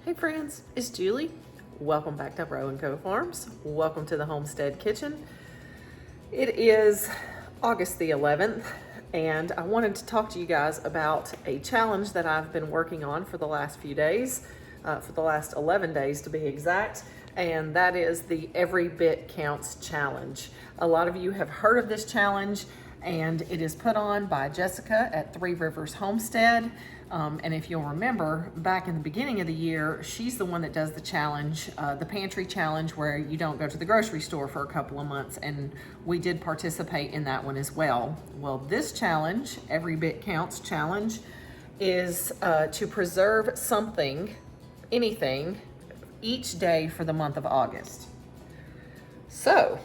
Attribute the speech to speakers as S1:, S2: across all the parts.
S1: Hey friends, it's Julie. Welcome back to Row & Co Farms. Welcome to the Homestead Kitchen. It is August the 11th, and I wanted to talk to you guys about a challenge that I've been working on for the last few days, for the last 11 days to be exact, and that is the Every Bit Counts Challenge. A lot of you have heard of this challenge, and it is put on by Jessica at Three Rivers Homestead. And if you'll remember, back in the beginning of the year, she's the one that does the challenge, the pantry challenge, where you don't go to the grocery store for a couple of months, and we did participate in that one as well. Well, this challenge, Every Bit Counts Challenge, is to preserve something, anything, each day for the month of August. So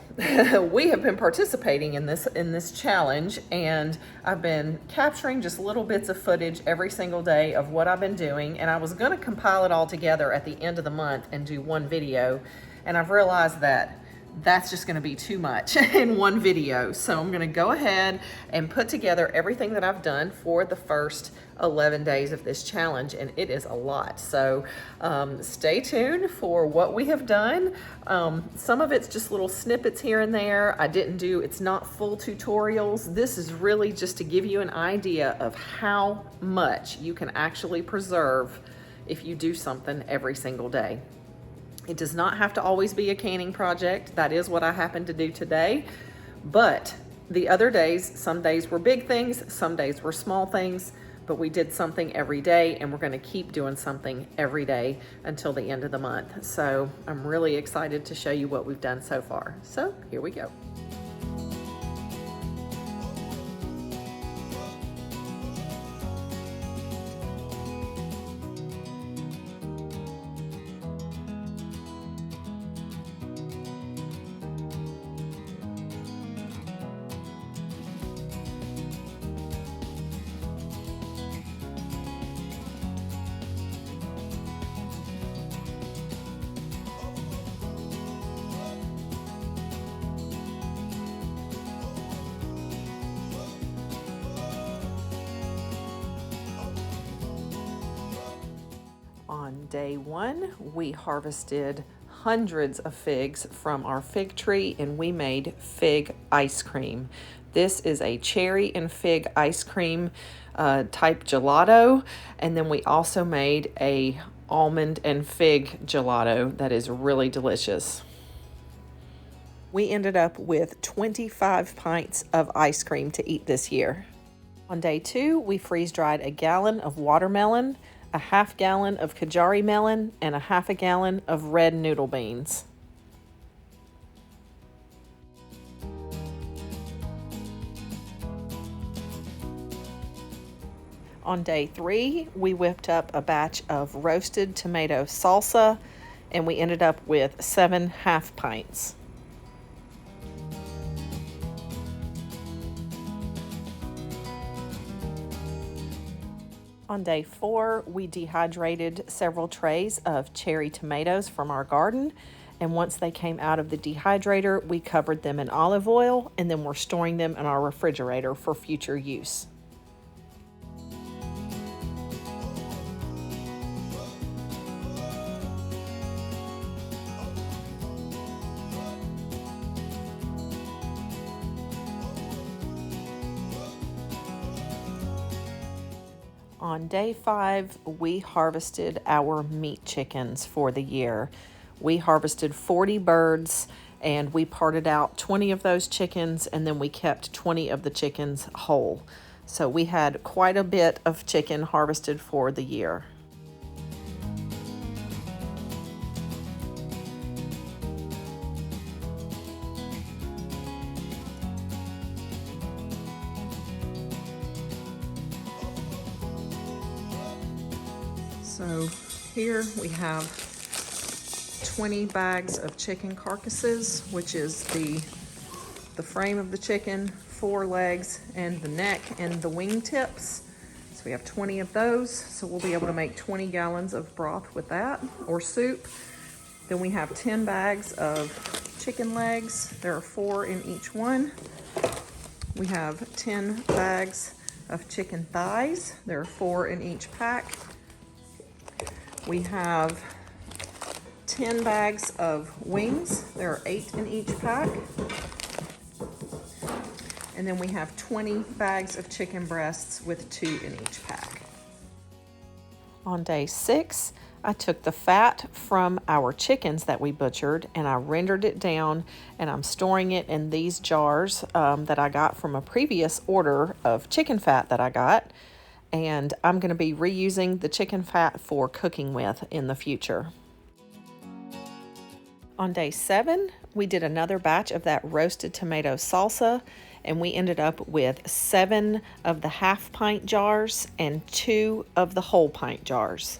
S1: we have been participating in this challenge, and I've been capturing just little bits of footage every single day of what I've been doing, and I was going to compile it all together at the end of the month and do one video, and I've realized that that's just going to be too much in one video. So I'm going to go ahead and put together everything that I've done for the first 11 days of this challenge, and it is a lot. So stay tuned for what we have done. Some of it's just little snippets here and there. It's not full tutorials. This is really just to give you an idea of how much you can actually preserve if you do something every single day. It does not have to always be a canning project. That is what I happened to do today. But the other days, some days were big things, some days were small things, but we did something every day, and we're gonna keep doing something every day until the end of the month. So I'm really excited to show you what we've done so far. So here we go. On day one, we harvested hundreds of figs from our fig tree, and we made fig ice cream. This is a cherry and fig ice cream type gelato, and then we also made a almond and fig gelato that is really delicious. We ended up with 25 pints of ice cream to eat this year. On day two, we freeze-dried a gallon of watermelon, a half gallon of Kajari melon, and a half a gallon of red noodle beans. On day three, we whipped up a batch of roasted tomato salsa, and we ended up with 7 half pints. On day four, we dehydrated several trays of cherry tomatoes from our garden, and once they came out of the dehydrator, we covered them in olive oil, and then we're storing them in our refrigerator for future use. On day 5, we harvested our meat chickens for the year. We harvested 40 birds, and we parted out 20 of those chickens, and then we kept 20 of the chickens whole. So we had quite a bit of chicken harvested for the year. So here we have 20 bags of chicken carcasses, which is the frame of the chicken, 4 legs, and the neck and the wing tips. So we have 20 of those. So we'll be able to make 20 gallons of broth with that, or soup. Then we have 10 bags of chicken legs. There are 4 in each one. We have 10 bags of chicken thighs. There are 4 in each pack. We have 10 bags of wings. There are 8 in each pack. And then we have 20 bags of chicken breasts with 2 in each pack. On day 6, I took the fat from our chickens that we butchered and I rendered it down, and I'm storing it in these jars that I got from a previous order of chicken fat that I got. And I'm going to be reusing the chicken fat for cooking with in the future. On day 7, we did another batch of that roasted tomato salsa, and we ended up with 7 of the half-pint jars and 2 of the whole pint jars.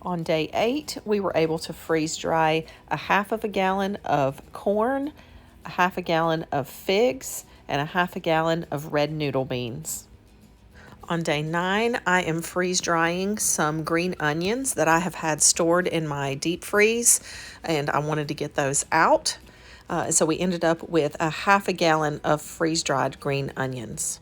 S1: On day 8, we were able to freeze dry a half of a gallon of corn, a half a gallon of figs, and a half a gallon of red noodle beans. On day 9, I am freeze drying some green onions that I have had stored in my deep freeze, and I wanted to get those out. So we ended up with a half a gallon of freeze dried green onions.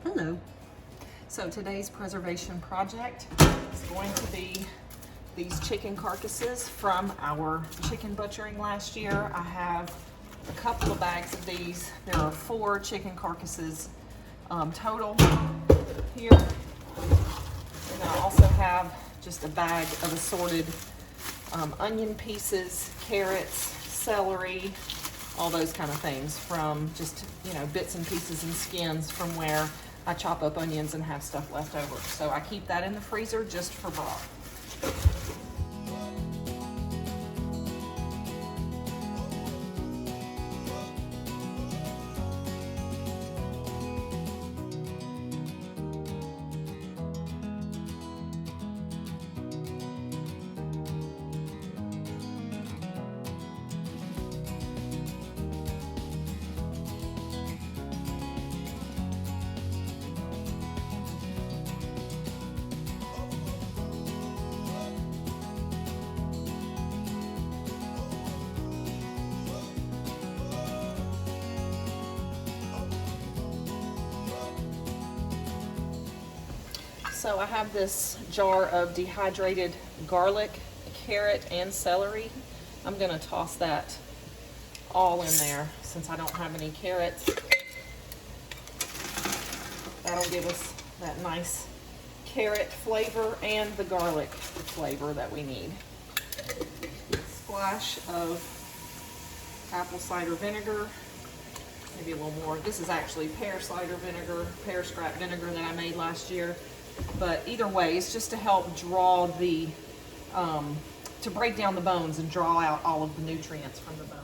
S1: Hello. So today's preservation project is going to be these chicken carcasses from our chicken butchering last year. I have a couple of bags of these. There are 4 chicken carcasses total here. And I also have just a bag of assorted onion pieces, carrots, celery, all those kind of things from just, bits and pieces and skins from where I chop up onions and have stuff left over. So I keep that in the freezer just for broth. So I have this jar of dehydrated garlic, carrot, and celery. I'm going to toss that all in there since I don't have any carrots. That'll give us that nice carrot flavor and the garlic flavor that we need. Splash of apple cider vinegar, maybe a little more. This is actually pear cider vinegar, pear scrap vinegar that I made last year. But either way, it's just to help draw the, to break down the bones and draw out all of the nutrients from the bone.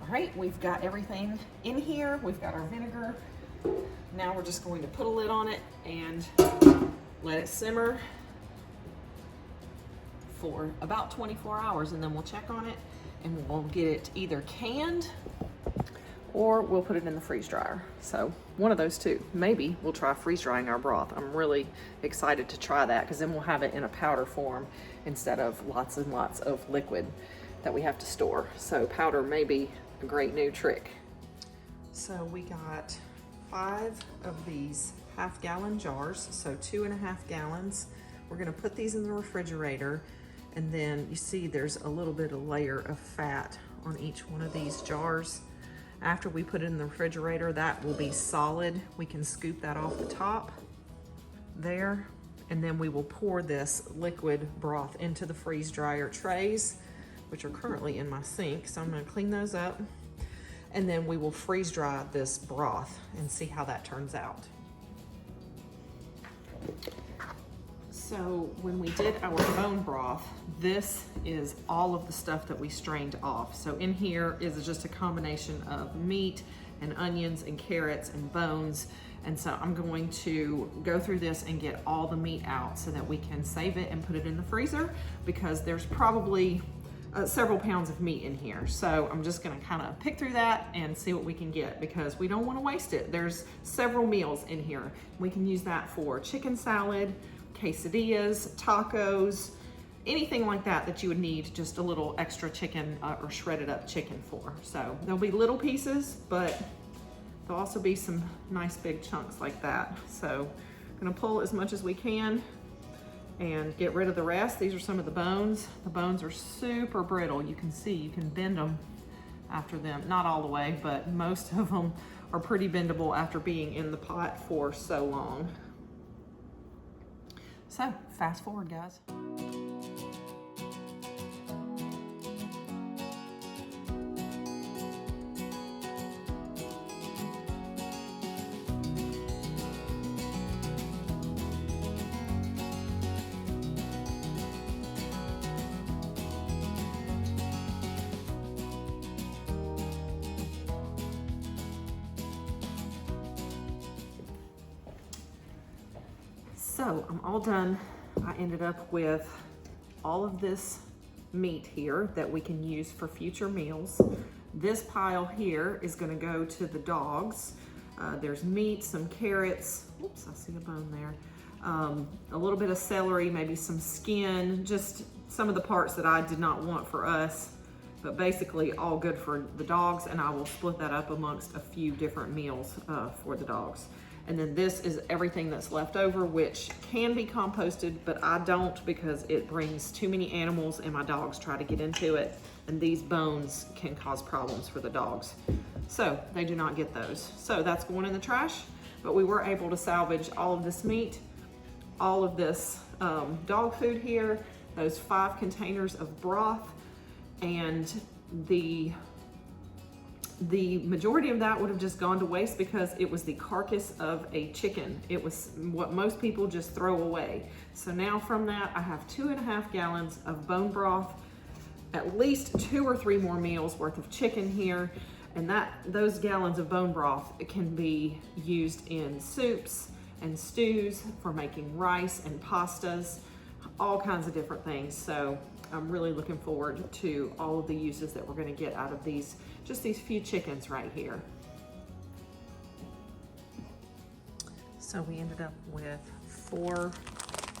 S1: All right, we've got everything in here. We've got our vinegar. Now we're just going to put a lid on it and let it simmer for about 24 hours, and then we'll check on it and we'll get it either canned or we'll put it in the freeze dryer. So one of those two. Maybe we'll try freeze drying our broth. I'm really excited to try that because then we'll have it in a powder form instead of lots and lots of liquid that we have to store. So powder may be a great new trick. So we got 5 of these half-gallon jars, so 2.5 gallons. We're gonna put these in the refrigerator, and then you see there's a little bit of layer of fat on each one of these jars. After we put it in the refrigerator, that will be solid. We can scoop that off the top there, and then we will pour this liquid broth into the freeze dryer trays, which are currently in my sink. So I'm gonna clean those up, and then we will freeze dry this broth and see how that turns out. So when we did our bone broth, this is all of the stuff that we strained off. So in here is just a combination of meat and onions and carrots and bones. And so I'm going to go through this and get all the meat out so that we can save it and put it in the freezer, because there's probably several pounds of meat in here. So I'm just gonna kind of pick through that and see what we can get, because we don't want to waste it. There's several meals in here. We can use that for chicken salad, quesadillas, tacos, anything like that that you would need just a little extra chicken or shredded up chicken for. So there'll be little pieces, but there'll also be some nice big chunks like that. So I'm gonna pull as much as we can and get rid of the rest. These are some of the bones. The bones are super brittle. You can see, you can bend them after them. Not all the way, but most of them are pretty bendable after being in the pot for so long. So fast forward, guys. So I'm all done. I ended up with all of this meat here that we can use for future meals. This pile here is gonna go to the dogs. There's meat, some carrots, oops, I see a bone there. A little bit of celery, maybe some skin, just some of the parts that I did not want for us, but basically all good for the dogs, and I will split that up amongst a few different meals for the dogs. And then this is everything that's left over, which can be composted, but I don't, because it brings too many animals and my dogs try to get into it. And these bones can cause problems for the dogs. So they do not get those. So that's going in the trash, but we were able to salvage all of this meat, all of this dog food here, those 5 containers of broth, and the majority of that would have just gone to waste because it was the carcass of a chicken. It was what most people just throw away. So now from that, I have 2.5 gallons of bone broth, at least 2 or 3 more meals worth of chicken here. And those gallons of bone broth can be used in soups and stews, for making rice and pastas, all kinds of different things. So I'm really looking forward to all of the uses that we're gonna get out of these, just these few chickens right here. So we ended up with 4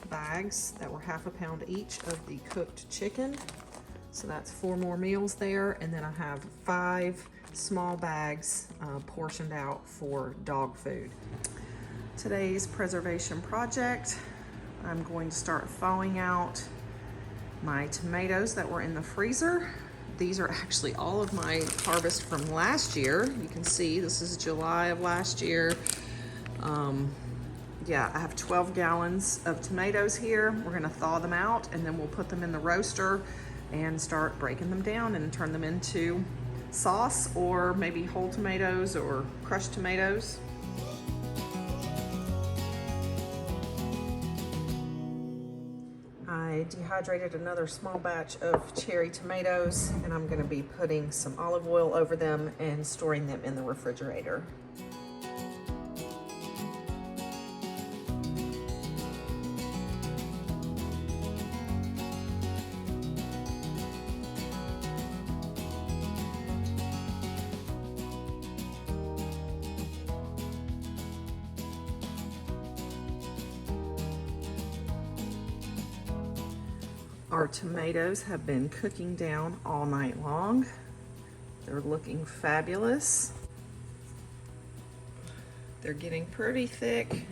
S1: bags that were 1/2 pound each of the cooked chicken. So that's 4 more meals there. And then I have 5 small bags portioned out for dog food. Today's preservation project, I'm going to start thawing out my tomatoes that were in the freezer. These are actually all of my harvest from last year. You can see this is July of last year. Yeah, I have 12 gallons of tomatoes here. We're gonna thaw them out, and then we'll put them in the roaster and start breaking them down and turn them into sauce, or maybe whole tomatoes or crushed tomatoes. I dehydrated another small batch of cherry tomatoes, and I'm going to be putting some olive oil over them and storing them in the refrigerator. Our tomatoes have been cooking down all night long. They're looking fabulous. They're getting pretty thick,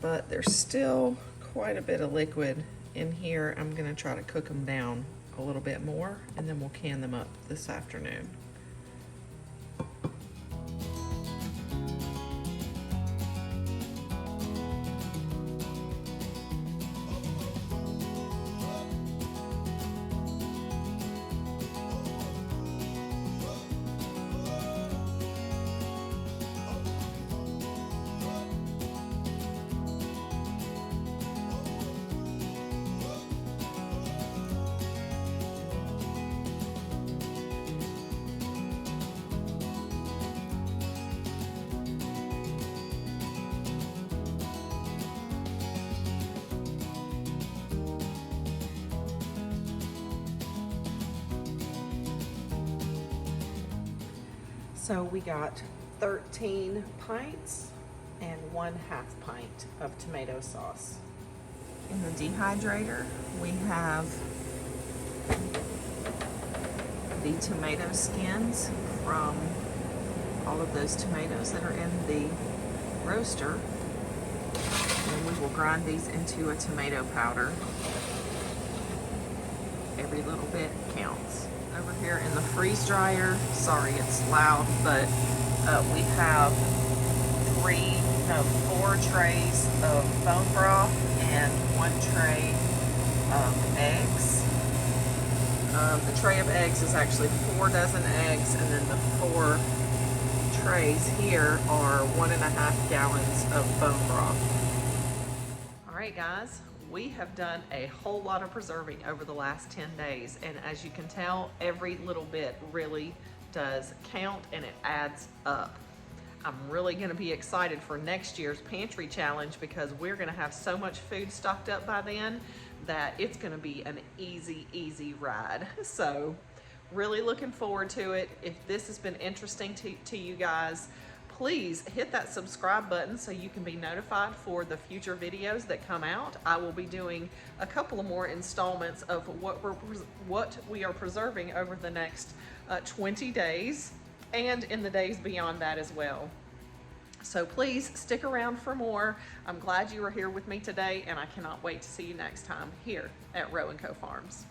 S1: but there's still quite a bit of liquid in here. I'm gonna try to cook them down a little bit more, and then we'll can them up this afternoon. So we got 13 pints and 1/2 pint of tomato sauce.
S2: In the dehydrator, we have the tomato skins from all of those tomatoes that are in the roaster. And we will grind these into a tomato powder. Every little bit counts. Over here in the freeze dryer, sorry it's loud, but we have 4 trays of bone broth and 1 tray of eggs. The tray of eggs is actually 4 dozen eggs, and then the 4 trays here are 1.5 gallons of bone broth. All right, guys, we have done a whole lot of preserving over the last 10 days, and as you can tell, every little bit really does count and it adds up. I'm really gonna be excited for next year's pantry challenge because we're gonna have so much food stocked up by then that it's gonna be an easy ride. So really looking forward to it. If this has been interesting to you guys, please hit that subscribe button so you can be notified for the future videos that come out. I will be doing a couple of more installments of what we are preserving over the next 20 days and in the days beyond that as well. So please stick around for more. I'm glad you were here with me today, and I cannot wait to see you next time here at Rowe & Co Farms.